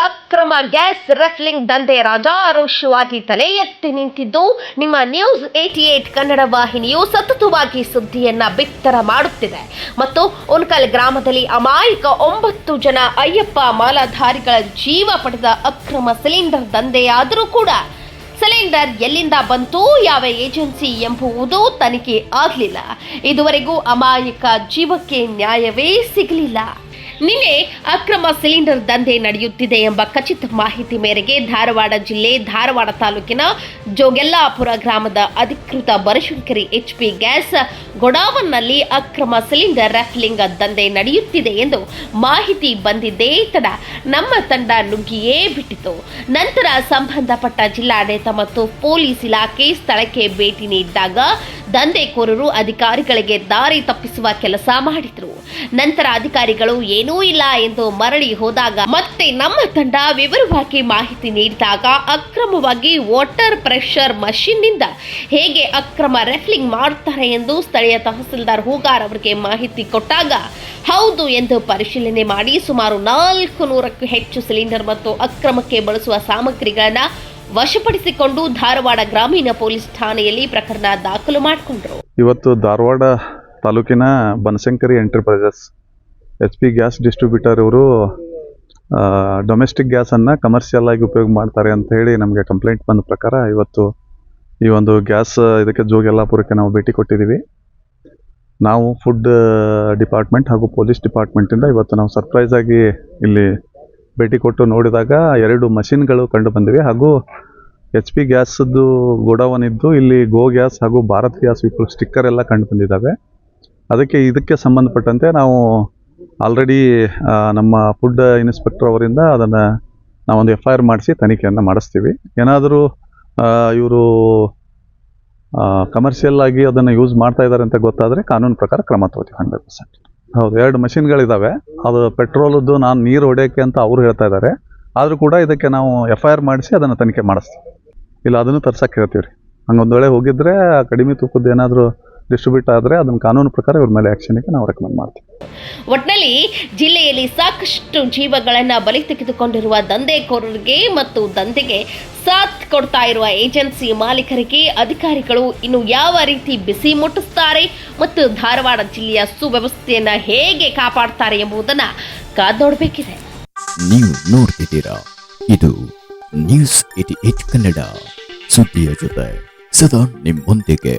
ಅಕ್ರಮ ಗ್ಯಾಸ್ ರೆಫ್ಲಿಂಗ್ ದಂಧೆ ರಾಜಾರೋಷವಾಗಿ ತಲೆ ಎತ್ತಿ ನಿಂತಿದ್ದು ನಿಮ್ಮ ನ್ಯೂಸ್ 88 ಕನ್ನಡ ವಾಹಿನಿಯು ಸತತವಾಗಿ ಸುದ್ದಿಯನ್ನ ಬಿತ್ತರ ಮಾಡುತ್ತಿದೆ ಮತ್ತು ಉನ್ಕಲ್ ಗ್ರಾಮದಲ್ಲಿ ಅಮಾಯಕ 9 ಜನ ಅಯ್ಯಪ್ಪ ಮಾಲಾಧಾರಿಗಳ ಜೀವ ಪಡೆದ ಅಕ್ರಮ ಸಿಲಿಂಡರ್ ದಂಧೆಯಾದರೂ ಕೂಡ ಸಿಲಿಂಡರ್ ಎಲ್ಲಿಂದ ಬಂತು, ಯಾವ ಏಜೆನ್ಸಿ ಎಂಬುವುದು ತನಿಖೆ ಆಗಲಿಲ್ಲ. ಇದುವರೆಗೂ ಅಮಾಯಕ ಜೀವಕ್ಕೆ ನ್ಯಾಯವೇ ಸಿಗಲಿಲ್ಲ. ನಿನ್ನೆ ಅಕ್ರಮ ಸಿಲಿಂಡರ್ ದಂಧೆ ನಡೆಯುತ್ತಿದೆ ಎಂಬ ಖಚಿತ ಮಾಹಿತಿ ಮೇರೆಗೆ ಧಾರವಾಡ ಜಿಲ್ಲೆ ಧಾರವಾಡ ತಾಲೂಕಿನ ಜೋಗೆಲ್ಲಾಪುರ ಗ್ರಾಮದ ಅಧಿಕೃತ ಬನಶಂಕರಿ HP ಗ್ಯಾಸ್ ಗೋಡಾವನ್ನಲ್ಲಿ ಅಕ್ರಮ ಸಿಲಿಂಡರ್ ರೆಫ್ಲಿಂಗ್ ದಂಧೆ ನಡೆಯುತ್ತಿದೆ ಎಂದು ಮಾಹಿತಿ ಬಂದಿದ್ದೇ ತಡ ನಮ್ಮ ತಂಡ ನುಗ್ಗಿಯೇ ಬಿಟ್ಟಿತು. ನಂತರ ಸಂಬಂಧಪಟ್ಟ ಜಿಲ್ಲಾಡಳಿತ ಮತ್ತು ಪೊಲೀಸ್ ಇಲಾಖೆ ಸ್ಥಳಕ್ಕೆ ಭೇಟಿ ನೀಡಿದಾಗ ದಂಧೆಕೋರರು ಅಧಿಕಾರಿಗಳಿಗೆ ದಾರಿ ತಪ್ಪಿಸುವ ಕೆಲಸ ಮಾಡಿದರು. ನಂತರ ಅಧಿಕಾರಿಗಳು ಏನೂ ಇಲ್ಲ ಎಂದು ಮರಳಿ ಹೋದಾಗ ಮತ್ತೆ ನಮ್ಮ ತಂಡ ವಿವರವಾಗಿ ಮಾಹಿತಿ ನೀಡಿದಾಗ ಅಕ್ರಮವಾಗಿ ವಾಟರ್ ಪ್ರೆಷರ್ ಮಷೀನ್ ನಿಂದ ಹೇಗೆ ಅಕ್ರಮ ರೆಫ್ಲಿಂಗ್ ಮಾಡುತ್ತಾರೆ ಎಂದು ಸ್ಥಳೀಯ ತಹಸೀಲ್ದಾರ್ ಹೂಗಾರ್ ಅವರಿಗೆ ಮಾಹಿತಿ ಕೊಟ್ಟಾಗ ಹೌದು ಎಂದು ಪರಿಶೀಲನೆ ಮಾಡಿ ಸುಮಾರು 400ಕ್ಕೂ ಹೆಚ್ಚು ಸಿಲಿಂಡರ್ ಮತ್ತು ಅಕ್ರಮಕ್ಕೆ ಬಳಸುವ ಸಾಮಗ್ರಿಗಳನ್ನು ವಶಪಡಿಸಿಕೊಂಡು ಧಾರವಾಡ ಗ್ರಾಮೀಣ ಪೊಲೀಸ್ ಠಾಣೆಯಲ್ಲಿ ಪ್ರಕರಣ ದಾಖಲು ಮಾಡಿಕೊಂಡರು. ಇವತ್ತು ಧಾರವಾಡ ತಾಲೂಕಿನ Banashankari enterprises HP gas distributor ಇವರು ಡೊಮೆಸ್ಟಿಕ್ ಗ್ಯಾಸನ್ನು ಕಮರ್ಷಿಯಲ್ ಆಗಿ ಉಪಯೋಗ ಮಾಡ್ತಾರೆ ಅಂತ ಹೇಳಿ ನಮಗೆ ಕಂಪ್ಲೇಂಟ್ ಬಂದ ಪ್ರಕಾರ ಇವತ್ತು ಈ ಒಂದು ಗ್ಯಾಸ್ ಇದಕ್ಕೆ ಜೋಗೆಲ್ಲಾಪುರಕ್ಕೆ ನಾವು ಭೇಟಿ ಕೊಟ್ಟಿದ್ದೀವಿ. ನಾವು ಫುಡ್ ಡಿಪಾರ್ಟ್ಮೆಂಟ್ ಹಾಗೂ ಪೊಲೀಸ್ ಡಿಪಾರ್ಟ್ಮೆಂಟಿಂದ ಇವತ್ತು ನಾವು ಸರ್ಪ್ರೈಸ್ ಆಗಿ ಇಲ್ಲಿ ಭೇಟಿ ಕೊಟ್ಟು ನೋಡಿದಾಗ 2 ಮಷಿನ್ಗಳು ಕಂಡು ಬಂದಿವೆ ಹಾಗೂ HP ಗ್ಯಾಸದ್ದು ಗೋಡೌನ್ ಇದ್ದು ಇಲ್ಲಿ ಗೋ ಗ್ಯಾಸ್ ಹಾಗೂ ಭಾರತ್ ಗ್ಯಾಸ್ ಸ್ಟಿಕ್ಕರ್ ಎಲ್ಲ ಕಂಡು ಬಂದಿದ್ದಾವೆ. ಇದಕ್ಕೆ ಸಂಬಂಧಪಟ್ಟಂತೆ ನಾವು ಆಲ್ರೆಡಿ ನಮ್ಮ ಫುಡ್ ಇನ್ಸ್ಪೆಕ್ಟರ್ ಅವರಿಂದ ಅದನ್ನು ನಾವೊಂದು FIR ಮಾಡಿಸಿ ತನಿಖೆಯನ್ನು ಮಾಡಿಸ್ತೀವಿ. ಏನಾದರೂ ಇವರು ಕಮರ್ಷಿಯಲ್ ಆಗಿ ಅದನ್ನು ಯೂಸ್ ಮಾಡ್ತಾ ಇದ್ದಾರೆ ಅಂತ ಗೊತ್ತಾದರೆ ಕಾನೂನು ಪ್ರಕಾರ ಕ್ರಮ ತಗೋತೀವಿ 100%. ಹೌದು, 2 ಮಷಿನ್ಗಳಿದ್ದಾವೆ. ಅದು ಪೆಟ್ರೋಲದ್ದು ನಾನು ನೀರು ಹೊಡೆಯೋಕ್ಕೆ ಅಂತ ಅವರು ಹೇಳ್ತಾ ಇದ್ದಾರೆ. ಆದರೂ ಕೂಡ ಇದಕ್ಕೆ ನಾವು FIR ಮಾಡಿಸಿ ಅದನ್ನು ತನಿಖೆ ಮಾಡಿಸ್ತೀವಿ. ಇಲ್ಲ ಅದನ್ನು ತರ್ಸಕ್ಕೆ ಹೇಳ್ತೀವಿ ರೀ. ಹಂಗೊಂದು ವೇಳೆ ಹೋಗಿದ್ರೆ ಕಡಿಮೆ ತೂಕದ್ದು ಏನಾದರೂ ಡಿಸ್ಟ್ರಿಬ್ಯೂಟ್ ಆದರೆ ಅದನ್ನು ಕಾನೂನು ಪ್ರಕಾರ ಇವ್ರ ಮೇಲೆ ಆ್ಯಕ್ಷನ್ಗೆ ನಾವು ರೆಕಮೆಂಡ್ ಮಾಡ್ತೀವಿ. ಒಟ್ಟಿನಲ್ಲಿ ಜಿಲ್ಲೆಯಲ್ಲಿ ಸಾಕಷ್ಟು ಜೀವಗಳನ್ನು ಬಲಿ ತೆಗೆದುಕೊಂಡಿರುವ ದಂಧೆಕೋರರಿಗೆ ಮತ್ತು ದಂಧೆಗೆ ಸಾಥ್ ಕೊಡ್ತಾ ಇರುವ ಏಜೆನ್ಸಿ ಮಾಲೀಕರಿಗೆ ಅಧಿಕಾರಿಗಳು ಇನ್ನು ಯಾವ ರೀತಿ ಬಿಸಿ ಮುಟ್ಟಿಸ್ತಾರೆ ಮತ್ತು ಧಾರವಾಡ ಜಿಲ್ಲೆಯ ಸುವ್ಯವಸ್ಥೆಯನ್ನು ಹೇಗೆ ಕಾಪಾಡ್ತಾರೆ ಎಂಬುದನ್ನು ಕಾದು ನೋಡಬೇಕಿದೆ. ನೀವು ನೋಡ್ತಿದ್ದೀರಾ, ಇದು ನ್ಯೂಸ್ 88 ಕನ್ನಡ, ಸುದ್ದಿಯ ಜೊತೆ ಸದಾ ನಿಮ್ಮೊಂದಿಗೆ.